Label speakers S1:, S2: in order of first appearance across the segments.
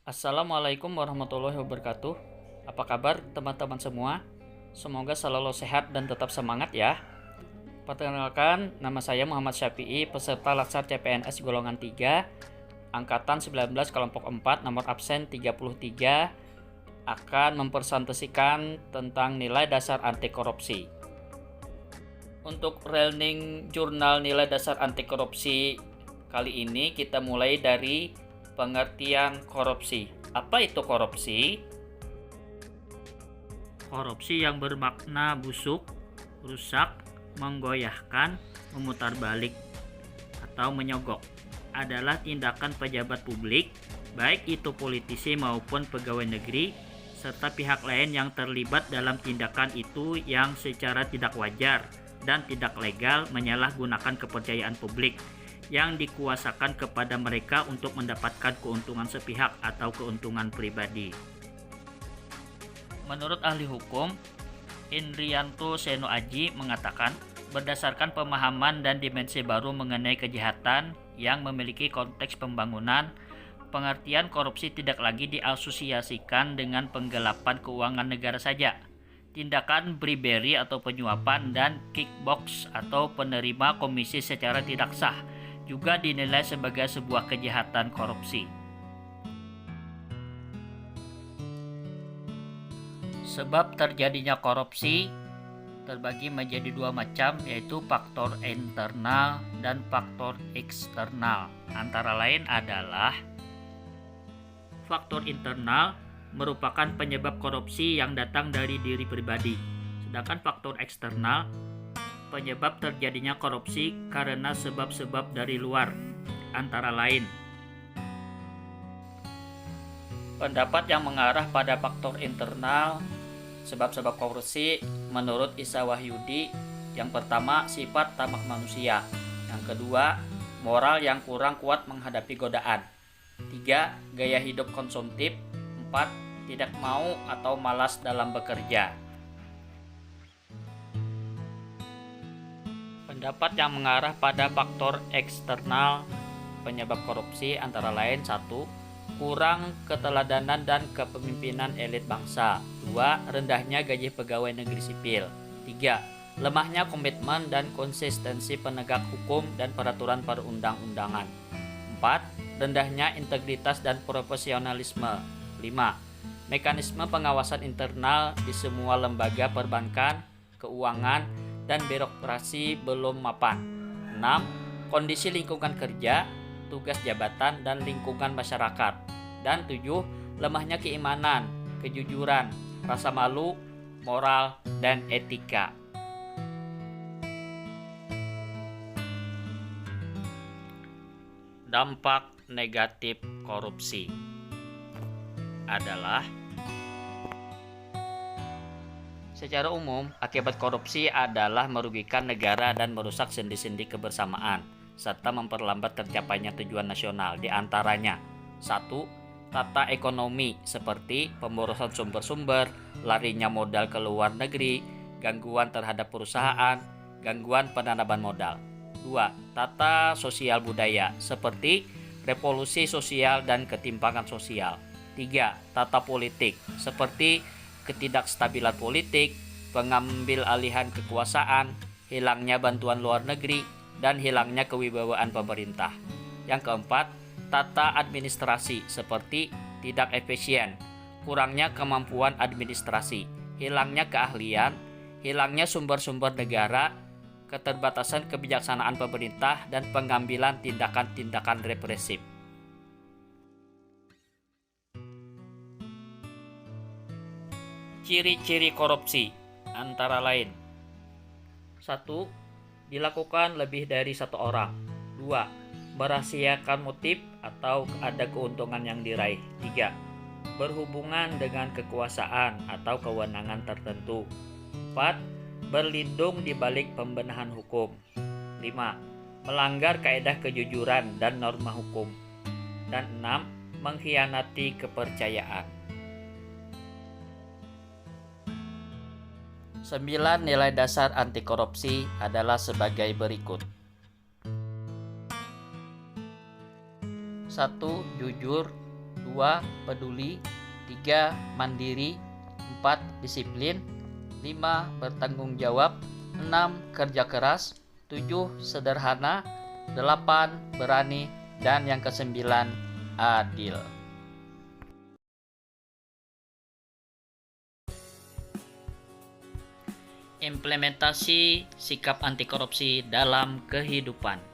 S1: Assalamualaikum warahmatullahi wabarakatuh. Apa kabar teman-teman semua? Semoga selalu sehat dan tetap semangat ya. Perkenalkan, nama saya Muhammad Syafi'i, peserta Latsar CPNS golongan 3, angkatan 19 kelompok 4, nomor absen 33, akan mempresentasikan tentang nilai dasar anti korupsi. Untuk learning jurnal nilai dasar anti korupsi kali ini kita mulai dari pengertian korupsi. Apa itu korupsi? Korupsi yang bermakna busuk, rusak, menggoyahkan, memutarbalik, atau menyogok adalah tindakan pejabat publik, baik itu politisi maupun pegawai negeri, serta pihak lain yang terlibat dalam tindakan itu yang secara tidak wajar dan tidak legal menyalahgunakan kepercayaan publik yang dikuasakan kepada mereka untuk mendapatkan keuntungan sepihak atau keuntungan pribadi. Menurut ahli hukum, Indrianto Seno Aji mengatakan, berdasarkan pemahaman dan dimensi baru mengenai kejahatan yang memiliki konteks pembangunan, pengertian korupsi tidak lagi diasosiasikan dengan penggelapan keuangan negara saja. Tindakan bribery atau penyuapan dan kickbox atau penerima komisi secara tidak sah juga dinilai sebagai sebuah kejahatan korupsi. Sebab terjadinya korupsi terbagi menjadi dua macam, yaitu faktor internal dan faktor eksternal. Antara lain adalah faktor internal merupakan penyebab korupsi yang datang dari diri pribadi. Sedangkan faktor eksternal penyebab terjadinya korupsi karena sebab-sebab dari luar, antara lain pendapat yang mengarah pada faktor internal. Sebab-sebab korupsi menurut Isa Wahyudi, yang pertama sifat tamak manusia, yang kedua moral yang kurang kuat menghadapi godaan, 3 gaya hidup konsumtif, 4 tidak mau atau malas dalam bekerja. Pendapat yang mengarah pada faktor eksternal penyebab korupsi antara lain 1. Kurang keteladanan dan kepemimpinan elit bangsa. 2. Rendahnya gaji pegawai negeri sipil. 3. Lemahnya komitmen dan konsistensi penegak hukum dan peraturan perundang-undangan. 4. Rendahnya integritas dan profesionalisme. 5. Mekanisme pengawasan internal di semua lembaga perbankan, keuangan, dan birokrasi belum mapan. 6. Kondisi lingkungan kerja, tugas jabatan, dan lingkungan masyarakat. Dan 7. Lemahnya keimanan, kejujuran, rasa malu, moral, dan etika. Dampak negatif korupsi adalah, secara umum, akibat korupsi adalah merugikan negara dan merusak sendi-sendi kebersamaan, serta memperlambat tercapainya tujuan nasional, di antaranya 1. Tata ekonomi seperti pemborosan sumber-sumber, larinya modal ke luar negeri, gangguan terhadap perusahaan, gangguan penanaman modal. 2. Tata sosial budaya seperti revolusi sosial dan ketimpangan sosial. 3. Tata politik seperti ketidakstabilan politik, pengambil alihan kekuasaan, hilangnya bantuan luar negeri, dan hilangnya kewibawaan pemerintah. Yang keempat, tata administrasi seperti tidak efisien, kurangnya kemampuan administrasi, hilangnya keahlian, hilangnya sumber-sumber negara, keterbatasan kebijaksanaan pemerintah, dan pengambilan tindakan-tindakan represif. Ciri-ciri korupsi antara lain: 1. Dilakukan lebih dari satu orang. 2. Merahasiakan motif atau ada keuntungan yang diraih. 3. Berhubungan dengan kekuasaan atau kewenangan tertentu. 4. Berlindung di balik pembenahan hukum. 5. Melanggar kaedah kejujuran dan norma hukum. Dan 6. Mengkhianati kepercayaan. 9 nilai dasar anti korupsi adalah sebagai berikut. 1. Jujur. 2. 2. Peduli. 3. Mandiri. 4. Disiplin. 5. Bertanggung jawab. 6. Kerja keras. 7. Sederhana. 8. Berani. Dan yang ke-9, adil. Implementasi sikap anti korupsi dalam kehidupan.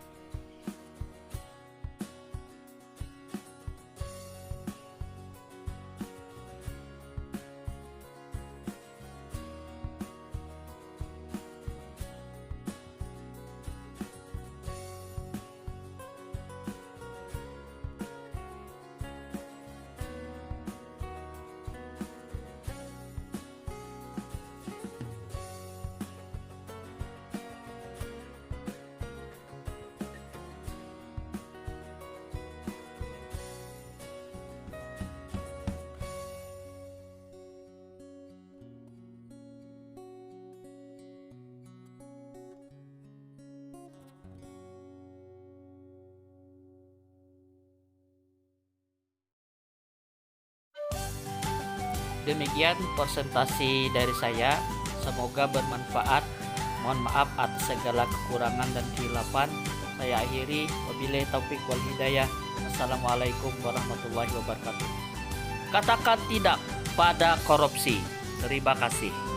S1: Demikian presentasi dari saya, semoga bermanfaat. Mohon maaf atas segala kekurangan dan kehilapan. Saya akhiri, wabillahi taufik wal hidayah. Assalamualaikum warahmatullahi wabarakatuh. Katakan tidak pada korupsi. Terima kasih.